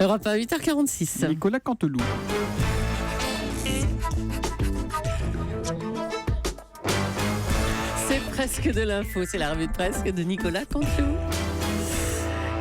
Europe 1, 8h46. Nicolas Canteloup. C'est presque de l'info, c'est la revue de presse de Nicolas Canteloup.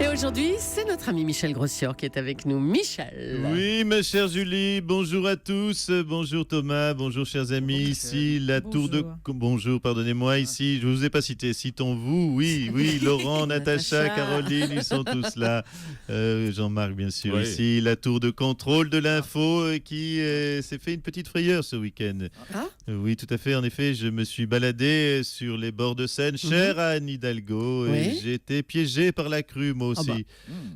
Et aujourd'hui, c'est notre ami Michel Grossior qui est avec nous. Michel. Oui, ma chère Julie, bonjour à tous. Bonjour Thomas, bonjour chers amis. Bonjour. Ici, la tour de... Bonjour, pardonnez-moi. Ici, je ne vous ai pas cité. Citons-vous. Oui, Laurent, Natacha, Caroline, ils sont tous là. Jean-Marc, bien sûr. Oui. Ici, la tour de contrôle de l'info qui s'est fait une petite frayeur ce week-end. Ah. Oui, tout à fait. En effet, je me suis baladé sur les bords de Seine, cher à Anne Hidalgo. Oui. Et j'ai été piégé par la crue, moi aussi.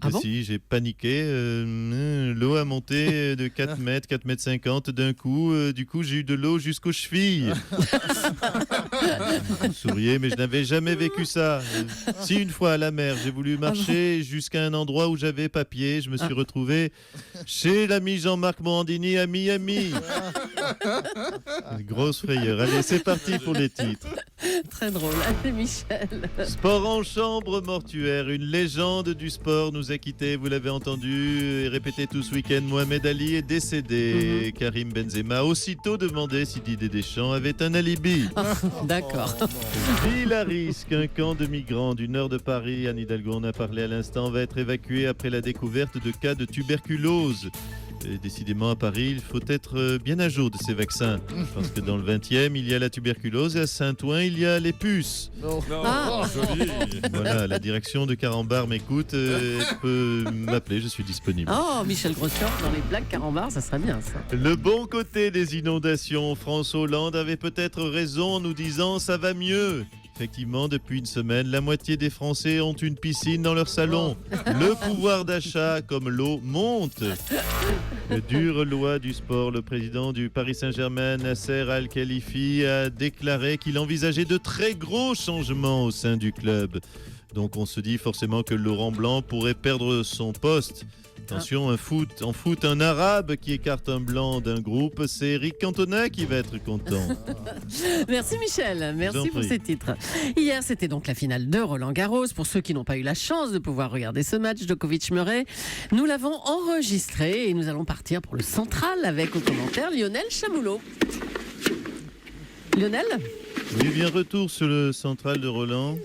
Ah bon Si, j'ai paniqué. L'eau a monté de 4 mètres, 4 mètres 50 d'un coup. Du coup, j'ai eu de l'eau jusqu'aux chevilles. Vous souriez, mais je n'avais jamais vécu ça. Si, une fois à la mer, j'ai voulu marcher jusqu'à un endroit où j'avais papier. Je me suis retrouvé chez l'ami Jean-Marc Morandini à Miami. Une grosse frayeur. Allez, c'est parti pour les titres. Très drôle. Allez, Michel. Sport en chambre mortuaire, une légende du sport nous a quittés, vous l'avez entendu et répété tout ce week-end. Mohamed Ali est décédé. Karim Benzema a aussitôt demandé si Didier Deschamps avait un alibi. D'accord. Ville à risque, un camp de migrants du nord de Paris, Anne Hidalgo en a parlé à l'instant, va être évacué après la découverte de cas de tuberculose. Et décidément, à Paris, il faut être bien à jour de ces vaccins. Parce que dans le 20e, il y a la tuberculose et à Saint-Ouen, il y a les puces. Ah. Joli. Voilà, la direction de Carambar m'écoute. Elle peut m'appeler, je suis disponible. Oh, Michel Grossior dans les blagues carambar, ça serait bien ça. Le bon côté des inondations, François Hollande avait peut-être raison en nous disant ça va mieux. Effectivement, depuis une semaine, la moitié des Français ont une piscine dans leur salon. Le pouvoir d'achat, comme l'eau, monte. Dure loi du sport, le président du Paris Saint-Germain, Nasser Al-Khelaifi, a déclaré qu'il envisageait de très gros changements au sein du club. Donc on se dit forcément que Laurent Blanc pourrait perdre son poste. Attention, en foot, un arabe qui écarte un blanc d'un groupe, c'est Eric Cantona qui va être content. Merci Michel, merci pour ces titres. Hier, c'était donc la finale de Roland-Garros. Pour ceux qui n'ont pas eu la chance de pouvoir regarder ce match, Djokovic-Murray, nous l'avons enregistré et nous allons partir pour le central avec au commentaire Lionel Chamoulot. Lionel ? Oui, bien retour sur le central de Roland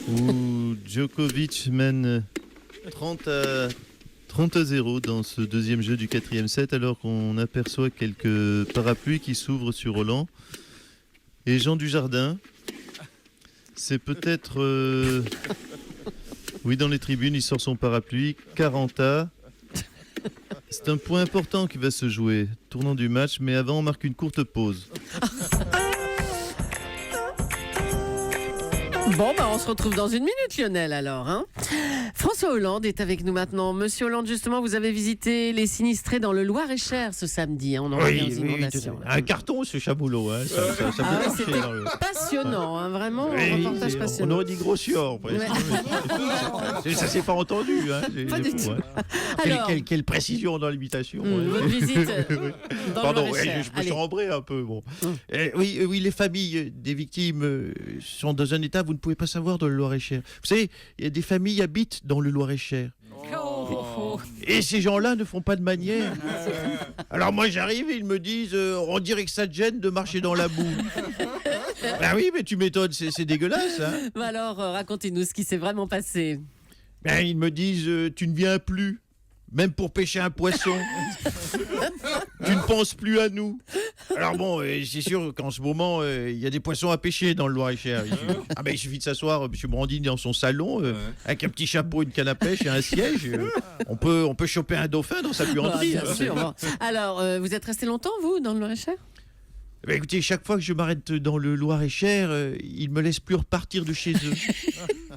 où Djokovic mène 30-0 dans ce deuxième jeu du 4e set alors qu'on aperçoit quelques parapluies qui s'ouvrent sur Roland. Et Jean Dujardin, c'est peut-être... Oui, dans les tribunes, il sort son parapluie. 40A. C'est un point important qui va se jouer. Tournant du match, mais avant, on marque une courte pause. Bon, on se retrouve dans une minute, Lionel, alors. Hein. François Hollande est avec nous maintenant. Monsieur Hollande, justement, vous avez visité les sinistrés dans le Loir-et-Cher ce samedi. Hein. On en revient aux inondations. Un carton, ce Chamoulot. Hein. Ça peut marcher c'était dans le... passionnant, hein, vraiment, un reportage on passionnant. aurait dit Grossior, presque. Ouais. Ça s'est pas entendu. Hein. Pas du tout. Ouais. Alors, Quelle précision dans l'imitation. votre visite dans Pardon, le Loir-et-Cher. je me Allez. suis rembré un peu. Bon. Oui, les familles des victimes sont dans un état, vous ne pouvez pas savoir, dans le Loir-et-Cher. Vous savez, il y a des familles qui habitent dans le Loir-et-Cher. Et ces gens-là ne font pas de manière. Alors moi j'arrive et ils me disent on dirait que ça te gêne de marcher dans la boue. Ben oui, mais tu m'étonnes, c'est dégueulasse. Hein. Mais alors, racontez-nous ce qui s'est vraiment passé. Ben, ils me disent tu ne viens plus, même pour pêcher un poisson. Tu ne penses plus à nous. Alors bon, c'est sûr qu'en ce moment, il y a des poissons à pêcher dans le Loir-et-Cher. Il suffit de s'asseoir, M. Brandini, dans son salon, avec un petit chapeau, une canne à pêche et un siège. On peut choper un dauphin dans sa buanderie. Bien sûr. Bon. Alors, vous êtes resté longtemps, vous, dans le Loir-et-Cher ? Ben, écoutez, chaque fois que je m'arrête dans le Loir-et-Cher, ils me laissent plus repartir de chez eux.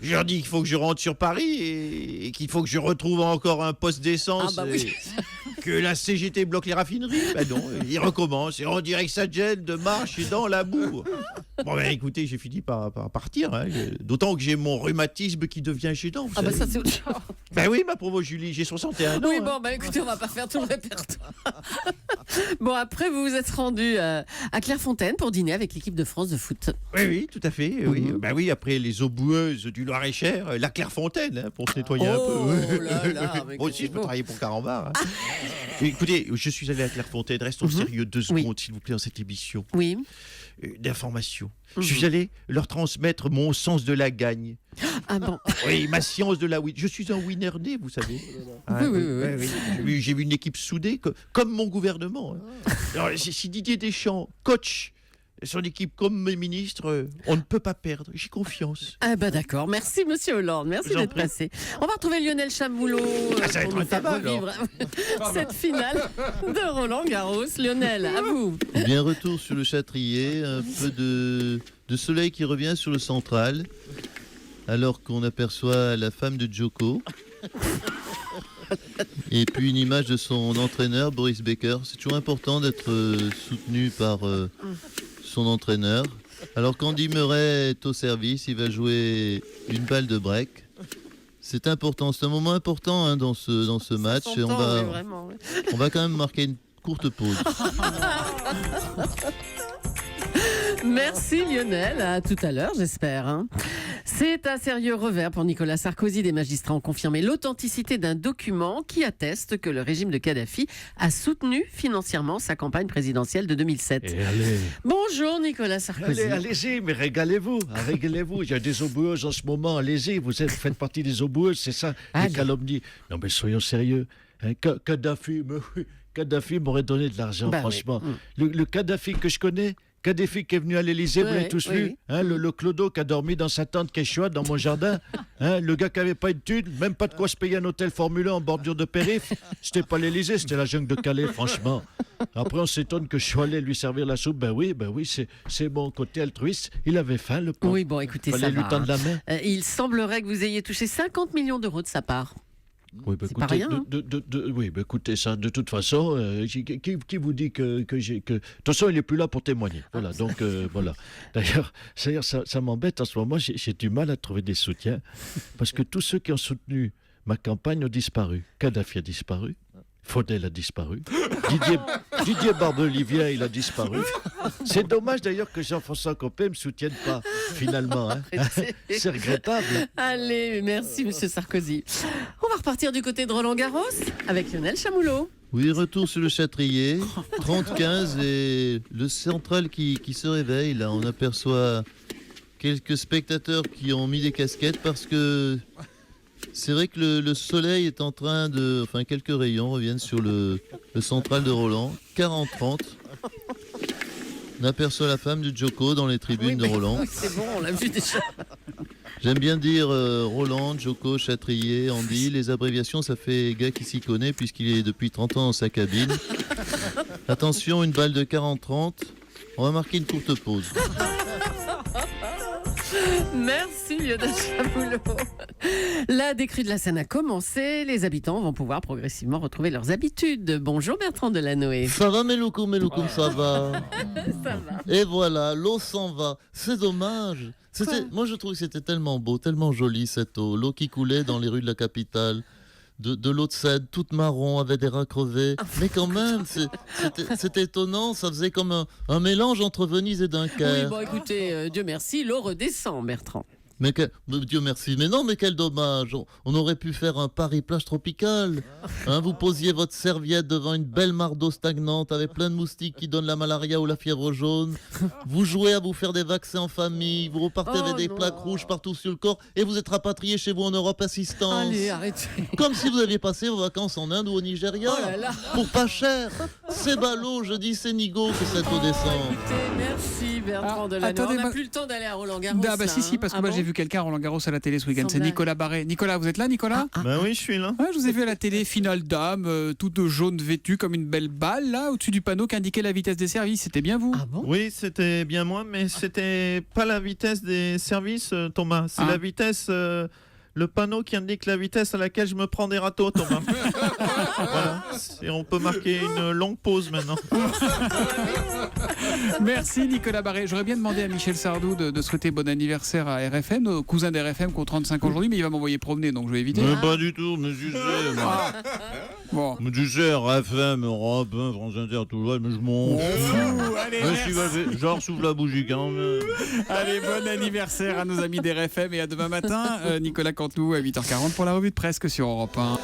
Je leur dis qu'il faut que je rentre sur Paris et qu'il faut que je retrouve encore un poste d'essence. Oui. Que la CGT bloque les raffineries. Ben non, ils recommencent. Et on dirait que ça gêne de marcher dans la boue. Bon, ben écoutez, j'ai fini par partir. Hein. D'autant que j'ai mon rhumatisme qui devient gênant. Ça, c'est autre chose. Ben oui, ma pauvre Julie, j'ai 61 ans. Oui, hein. écoutez, on va pas faire tout le répertoire. Bon, après, vous vous êtes rendu à Clairefontaine pour dîner avec l'équipe de France de foot. Oui, tout à fait. Oui. Ben oui, après les eaux boueuses du Loir-et-Cher, la Clairefontaine, hein, pour se nettoyer un peu. Oh là là, mais Moi aussi, je c'est peux beau. travailler pour Carambar. Hein. Écoutez, je suis allé à Clairefontaine. Restons sérieux 2 secondes, s'il vous plaît, dans cette émission Oui. d'information. Je suis allé leur transmettre mon sens de la gagne. Ah bon. Oui, ma science de la win. Je suis un winner né, vous savez. Oui. J'ai vu une équipe soudée comme mon gouvernement. Hein. Alors, si Didier Deschamps, coach, son équipe comme mes ministres, on ne peut pas perdre. J'ai confiance. Ah bah d'accord, merci Monsieur Hollande, merci J'en d'être prie. passé. On va retrouver Lionel Chamoulot Ça va pour être nous un faire tabac, alors. revivre cette finale de Roland Garros. Lionel, à vous. Bien, retour sur le Châtrier, un peu de soleil qui revient sur le central, alors qu'on aperçoit la femme de Djoko. Et puis une image de son entraîneur, Boris Becker. C'est toujours important d'être soutenu par son entraîneur. Alors qu'Andy Murray est au service, il va jouer une balle de break. C'est important, c'est un moment important hein, dans ce match. Et on s'entend, oui, vraiment, oui. on va quand même marquer une courte pause. Merci Lionel, à tout à l'heure j'espère. Hein. C'est un sérieux revers pour Nicolas Sarkozy. Des magistrats ont confirmé l'authenticité d'un document qui atteste que le régime de Kadhafi a soutenu financièrement sa campagne présidentielle de 2007. Et allez, Bonjour Nicolas Sarkozy. allez-y, mais régalez-vous, régalez-vous. Il y a des oboueuses en ce moment, allez-y, vous faites partie des oboueuses, c'est ça, Allez. les calomnies. Non mais soyons sérieux, hein, Kadhafi m'aurait donné de l'argent, Bah franchement. oui. Le Kadhafi que je connais, Kadhafi qui est venu à l'Élysée, vous Oui, l'avez tous oui, vu, oui. hein, le clodo qui a dormi dans sa tente Quechua dans mon jardin, hein, le gars qui avait pas une thune, même pas de quoi se payer un hôtel Formule 1 en bordure de périph', c'était pas l'Élysée, c'était la jungle de Calais, franchement. Après on s'étonne que je sois allé lui servir la soupe, ben oui, c'est mon côté altruiste, il avait faim le pauvre. Oui, bon écoutez, Fallait ça lui va. tendre la main. Il semblerait que vous ayez touché 50 millions d'euros de sa part. Oui, bah, C'est pas rien, hein. oui, bah, écoutez, ça, de toute façon, qui vous dit que j'ai... De toute façon, il n'est plus là pour témoigner. Voilà, donc, voilà. D'ailleurs, ça m'embête en ce moment, j'ai du mal à trouver des soutiens, parce que tous ceux qui ont soutenu ma campagne ont disparu. Kadhafi a disparu. Faudel a disparu. Didier Barbelivien, il a disparu. C'est dommage d'ailleurs que Jean-François Copé ne me soutienne pas, finalement. Hein. C'est regrettable. Allez, merci Monsieur Sarkozy. On va repartir du côté de Roland Garros avec Lionel Chamoulot. Oui, retour sur le Châtrier, 30-15 et le central qui se réveille. Là, on aperçoit quelques spectateurs qui ont mis des casquettes parce que c'est vrai que le soleil est en train de... Enfin, quelques rayons reviennent sur le central de Roland. 40-30. On aperçoit la femme de Djoko dans les tribunes de Roland. Oui, c'est bon, on l'a vu déjà. J'aime bien dire Roland, Djoko, Châtrier, Andy. Les abréviations, ça fait gars qui s'y connaît puisqu'il est depuis 30 ans dans sa cabine. Attention, une balle de 40-30. On va marquer une courte pause. Merci Lionel Chamoulot. La décrue de la Seine a commencé. Les habitants vont pouvoir progressivement retrouver leurs habitudes. Bonjour Bertrand Delanoë. Ça va, Meloukoum, ça va. Ça va. Et voilà, l'eau s'en va. C'est dommage. Moi, je trouve que c'était tellement beau, tellement joli cette eau. L'eau qui coulait dans les rues de la capitale. De l'eau de Seine, toute marron, avec des rats crevés. Mais quand même, c'était étonnant. Ça faisait comme un mélange entre Venise et Oui, Dunkerque. bon écoutez, Dieu merci, l'eau redescend Bertrand. Mais Dieu merci. Mais non, mais quel dommage. On aurait pu faire un Paris-Plage tropical. Hein, vous posiez votre serviette devant une belle mare d'eau stagnante avec plein de moustiques qui donnent la malaria ou la fièvre jaune. Vous jouez à vous faire des vaccins en famille. Vous repartez Oh avec des non. plaques rouges partout sur le corps et vous êtes rapatrié chez vous en Europe assistance. Allez, arrêtez. Comme si vous aviez passé vos vacances en Inde ou au Nigeria. Oh là là. Pour pas cher. C'est ballot, je dis c'est nigo que cette eau descend. Écoutez, merci Bertrand Ah, Delanoë. attendez, On n'a moi- plus le temps d'aller à Roland Garros. Ah bah si, si, parce que moi j'ai vu quelqu'un à Roland Garros à la télé ce week-end, Sans c'est blague. Nicolas Barré. Nicolas, vous êtes là, Nicolas Ben oui, je suis là. Ouais, je vous ai vu à la télé, finale dame, toute jaune vêtue comme une belle balle, là, au-dessus du panneau qui indiquait la vitesse des services. C'était bien vous Ah bon? Oui, c'était bien moi, mais c'était pas la vitesse des services, Thomas. C'est Ah. la vitesse, le panneau qui indique la vitesse à laquelle je me prends des râteaux, Thomas. Voilà. Et on peut marquer une longue pause maintenant. Merci Nicolas Barré. J'aurais bien demandé à Michel Sardou de souhaiter bon anniversaire à RFM, nos cousins d'RFM qui ont 35 ans aujourd'hui, mais il va m'envoyer promener, donc je vais éviter. Mais pas du tout, mais tu sais. Bon. Mais tu sais, RFM, Europe 1, France Inter, tout ça, mais je m'en fous. Allez, Mais merci. genre, souffle la bougie quand même. Allez, bon anniversaire à nos amis d'RFM et à demain matin. Nicolas Canteloup à 8h40 pour la revue de presse sur Europe 1.